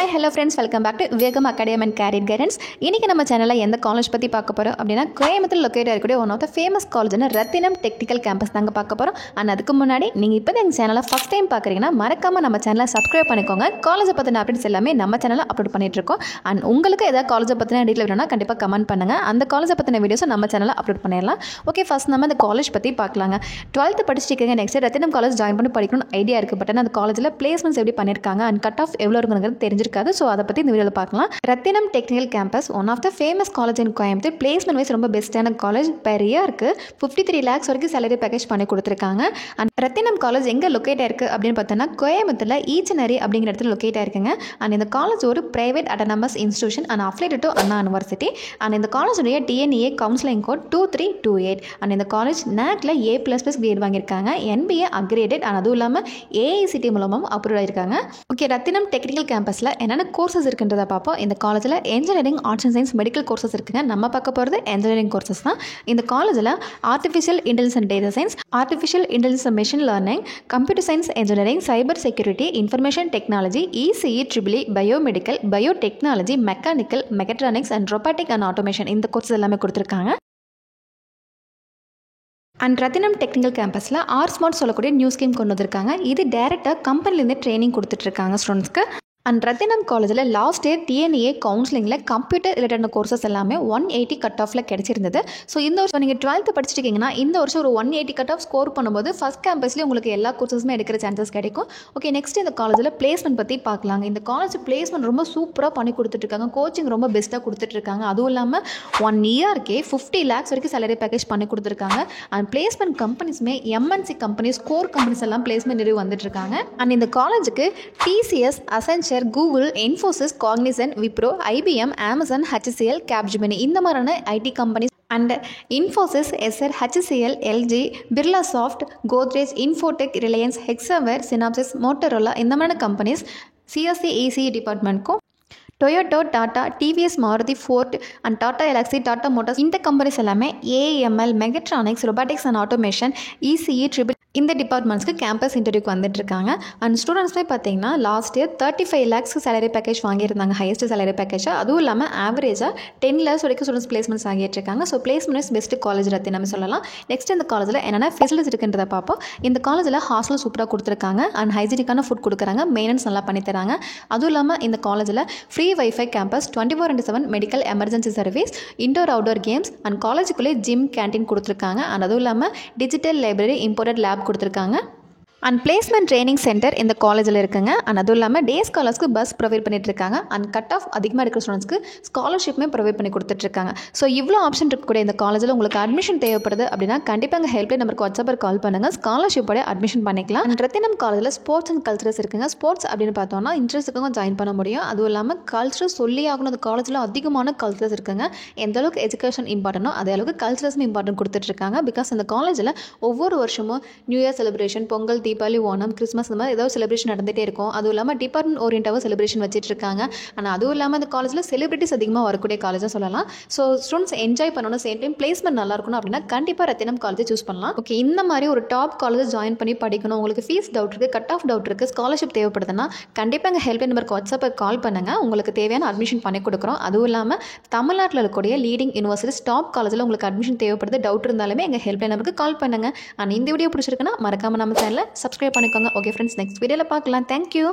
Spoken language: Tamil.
Hi hello friends, welcome back to Vivekam academy and career guidance. இன்றைக்கி நம்ம சேனலில் எந்த காலேஜ் பற்றி பார்க்க போகிறோம் அப்படின்னா, கோயம்புத்தூர் லொக்கேட் இருக்கக்கூடிய ஒன் ஆஃப் த ஃபேமஸ் காலேஜ்னு ரத்தினம் டெக்னிக்கல் கேம்பஸ் தாங்க பார்க்க போகிறோம். அண்ட் அதுக்கு முன்னாடி நீங்கள் இப்போ எங்கள் சேனலை ஃபஸ்ட் டைம் பார்க்குறீங்கன்னா மறக்காமல் நம்ம சேனலை சப்ஸ்கிரைப் பண்ணிக்கோங்க. காலேஜை பற்றின அப்டேட்ஸ் எல்லாமே நம்ம சேனலில் அப்லோட் பண்ணிகிட்ருக்கோம். அண்ட் உங்களுக்கு ஏதாவது காலேஜை பற்றின டீட்டெயில் வேணும்னா கண்டிப்பாக கமெண்ட் பண்ணுங்கள். அந்த காலேஜை பற்றின வீடியோஸை நம்ம சேனலில் அப்லோட் பண்ணிடலாம். ஓகே, ஃபஸ்ட் நம்ம இந்த காலேஜ் பற்றி பார்க்கலாங்க. 12th படிச்சுட்டு நெக்ஸ்ட் ரத்தினம் காலேஜ் ஜாயின் பண்ணி படிக்கணும்னு ஐடியா இருக்குது. பட் ஆனால் அந்த காலேஜில் பிளேஸ்மெண்ட்ஸ் எப்படி பண்ணியிருக்காங்க அண்ட் கட் ஆஃப் எவ்வளோ இருக்குங்கிறது தெரிஞ்சிருக்காது. ஸோ அதை பற்றி இந்த வீடியோவில் பார்க்கலாம். Rathinam technical campus one of the famous college in Coimbatore. Placement wise ரொம்ப பெஸ்ட்டான காலேஜ். பெர் இயருக்கு 53 lakhs வரைக்கும் சேலரி பேக்கேஜ் பண்ணி கொடுத்துருக்காங்க. அண்ட் ரத்தினம் காலேஜ் எங்கே லொக்கேட் ஆயிருக்கு அப்படின்னு பார்த்தோன்னா, கோயம்புத்தூரில் ஈச்சனரி அப்படிங்கிற இடத்துல லொக்கேட் ஆயிருக்குங்க. அண்ட் இந்த காலேஜ் ஒரு private autonomous institution and affiliated to Anna university. And இந்த காலேஜுடைய டிஎன்ஏ கவுன்சிலிங் கோட் 2328. அண்ட் இந்த காலேஜ் NACல A++ கிரேட் வாங்கியிருக்காங்க. NBA அக்ரேடட். அண்ட் அதுவும் இல்லாமல் AICTE மூலமாக அப்ரூவ் ஆயிருக்காங்க. ஓகே, ரத்தினம் டெக்னிக்கல் கேம்பஸில் என்னென்ன கோர்சஸ் இருக்குன்றதை பார்ப்போம். இந்த காலேஜில் engineering, arts and science, medical courses இருக்குங்க. நம்ம பார்க்க போகிறது இன்ஜினியரிங் கோர்சஸ் தான். இந்த காலேஜில் artificial intelligence and data science, artificial intelligence and machine learning, computer science engineering, cyber security, information technology, ECE, EEE, biomedical, biotechnology, mechanical, mechatronics and robotic and automation இந்த கோர்சஸ் எல்லாமே கொடுத்துருக்காங்க. அண்ட் ரத்தினம் டெக்னிக்கல் கேம்பஸில் ஆர்ஸ்மார்ட் சொல்லக்கூடிய நியூ ஸ்கீம் கொண்டு வந்திருக்காங்க. இது டேரெக்டாக கம்பெனிலேருந்து ட்ரைனிங் கொடுத்துட்ருக்காங்க ஸ்டூடெண்ட்ஸ்க்கு. அண்ட் ரத்தினம் காலேஜில் லாஸ்ட் இயர் டிஎன்ஏ கவுன்சிலிங்கில் கம்ப்யூட்டர் ரிலேட்டட் கோர்சஸ் எல்லாமே 180 கட் ஆஃபில் கிடச்சிருந்தது. ஸோ இந்த வருஷம் நீங்கள் 12th படிச்சிருக்கீங்கன்னா இந்த வருஷம் ஒரு 180 கட் ஆஃப் ஸ்கோர் பண்ணும்போது ஃபஸ்ட் கேம்பஸ்லேயே உங்களுக்கு எல்லா கோர்சஸுமே எடுக்கிற சான்சஸ் கிடைக்கும். ஓகே, நெக்ஸ்ட் இந்த காலேஜில் பிளேஸ்மெண்ட் பற்றி பார்க்கலாங்க. இந்த காலேஜ் பிளேஸ்மெண்ட் ரொம்ப சூப்பராக பண்ணி கொடுத்துட்ருக்காங்க. கோச்சிங் ரொம்ப பெஸ்ட்டாக கொடுத்துட்ருக்காங்க. அதுவும் இல்லாமல் 1 இயர்க்கே 50 lakhs வரைக்கும் சேலரி பேக்கேஜ் பண்ணி கொடுத்துருக்காங்க. அண்ட் பிளேஸ்மெண்ட் கம்பெனிஸுமே MNC கம்பெனிஸ், கோர் கம்பெனிஸ் எல்லாம் பிளேஸ்மெண்ட் நிறைய வந்துட்டுருக்காங்க. அண்ட் இந்த காலேஜுக்கு TCS, Accenture, Google, Infosys, Cognizant, Wipro, IBM, Amazon, HCL, Capgemini இந்த மாதிரியான IT companies and Infosys, SR, HCL, LG, Birla soft, Godrej, Infotech, Reliance, Hexaware, Synopsys, Motorola இந்த மாதிரியான கம்பெனிஸ் CSE, ECE டிபார்ட்மெண்ட்க்கும் Toyota, Tata, TVS, Maruti, Ford and Tata Elxsi, Tata Motors இந்த கம்பெனிஸ் எல்லாமே AML, mechatronics, robotics and automation, ECE, EEE இந்த டிபார்ட்மெண்ட்ஸ்க்கு கேம்பஸ் இன்டர்வியூக்கு வந்துட்டுருக்காங்க. அண்ட் ஸ்டூடெண்ட்ஸ்மே பார்த்தீங்கன்னா last year 35 lakhs salary package வாங்கியிருந்தாங்க, ஹையஸ்ட் சேலரி பேக்கேஜாக. அதுவும் இல்லாமல் ஆவரேஜாக 10 lakhs வரைக்கும் ஸ்டூடெண்ட்ஸ் பிளேஸ்மெண்ட்ஸ் ஆகிட்டுருக்காங்க. So placements best college Rathinam சொல்லலாம். நெக்ஸ்ட் இந்த காலேஜில் என்னென்ன ஃபெசிலிட்டிஸ் இருக்குன்றதை பார்ப்போம். இந்த காலேஜில் ஹாஸ்டல் சூப்பராக கொடுத்துருக்காங்க. அண்ட் ஹைஜீனிக்கான ஃபுட் கொடுக்குறாங்க. மெயின்டெனன்ஸ் நல்லா பண்ணி தராங்க. அதுவும் இல்லாமல் இந்த காலேஜில் free wifi campus, 24/7 medical emergency service, indoor outdoor games and காலேஜுக்குள்ளே ஜிம், கேன்டீன் கொடுத்துருக்காங்க. அண்ட் அதுவும் இல்லாமல் டிஜிட்டல் லைப்ரரி, இம்போர்ட்டட் லேப் கொடுத்துருக்காங்க. அண்ட் பிளேஸ்மெண்ட் ட்ரைனிங் சென்டர் இந்த காலேஜில் இருக்குங்க. அண்ட் அதுவும் இல்லாமல் டே ஸ்காலர்ஸ்க்கு பஸ் ப்ரொவைட் பண்ணிட்டுருக்காங்க. அண்ட் கட் ஆஃப் அதிகமாக இருக்கிற ஸ்டூடெண்ட்ஸ்க்கு ஸ்காலர்ஷிப்புமே ப்ரொவைட் பண்ணி கொடுத்துட்ருக்காங்க. ஸோ இவ்வளோ ஆப்ஷன் இருக்கக்கூடிய இந்த காலேஜில் உங்களுக்கு அட்மிஷன் தேவைப்படுது அப்படின்னா கண்டிப்பாக எங்கள் ஹெல்ப்லைன் நம்பருக்கு வாட்ஸ்அப்பில் கால் பண்ணுங்கள். ஸ்காலர்ஷிப்போட அட்மிஷன் பண்ணிக்கலாம். அண்ட் ரத்தினம் காலேஜில் ஸ்போர்ட்ஸ் அண்ட் கல்ச்சரல்ஸ் இருக்குங்க. ஸ்போர்ட்ஸ் அப்படின்னு பார்த்தோன்னா இன்ட்ரெஸ்ட்டுக்கும் ஜாயின் பண்ண முடியும். அதுவும் இல்லாமல் கல்ச்சரல் சொல்லி ஆகணும். அந்த காலேஜில் அதிகமான கல்ச்சரல்ஸ் இருக்குங்க. எந்த அளவுக்கு எஜுகேஷன் இம்பார்ட்டனோ அதே அளவுக்கு கல்ச்சரல்ஸும் இம்பார்ட்டன்ட் கொடுத்துட்ருக்காங்க. பிகாஸ் அந்த காலேஜில் ஒவ்வொரு வருஷமும் new year celebration, Pongal, Deepavali, Onam, Christmas இந்த மாதிரி ஏதாவது செலிப்ரேஷன் நடந்துகிட்டே இருக்கும். அதுவும் இல்லாமல் டிபார்ட்மெண்ட் ஓரியன்டாகவும் செலிப்ரேஷன் வச்சுட்டு இருக்காங்க. ஆனால் அதுவும் இல்லாமல் அந்த காலேஜில் செலிபிரிட்டிஸ் அதிகமாக வரக்கூடிய காலேஜாக சொல்லலாம். ஸோ ஸ்டூடெண்ட்ஸ் என்ஜாய் பண்ணணும், சேம் டைம் பிளேஸ்மெண்ட் நல்லா இருக்கணும் அப்படின்னா கண்டிப்பாக ரத்தினம் காலேஜை சூஸ் பண்ணலாம். ஓகே, இந்த மாதிரி ஒரு டாப் காலேஜ் ஜாயின் பண்ணி படிக்கணும், உங்களுக்கு ஃபீஸ் டவுட் இருக்குது, கட் ஆஃப் டவுட் இருக்குது, ஸ்காலர்ஷிப் தேவைப்படுதுன்னா கண்டிப்பாக எங்கள் ஹெல்ப்லைன் நம்பருக்கு வாட்ஸ்அப்பை கால் பண்ணுங்கள். உங்களுக்கு தேவையான அட்மிஷன் பண்ணி கொடுக்குறோம். அதுவும் இல்லாமல் தமிழ்நாட்டில் இருக்கக்கூடிய லீடிங் யூனிவர்சிட்டிஸ், டாப் காலேஜில் உங்களுக்கு அட்மிஷன் தேவைப்படுது, டவுட் இருந்தாலுமே எங்கள் ஹெல்ப்லைன் நம்பருக்கு கால் பண்ணுங்கள். அண்ட் இந்த வீடியோ பிடிச்சிருக்குன்னா மறக்காமல் நம்ம சேனலை சப்ஸ்கிரைப் பண்ணிக்கோங்க. ஓகே ஃப்ரெண்ட்ஸ், நெக்ஸ்ட் வீடியோவில் பார்க்கலாம். தேங்க்யூ.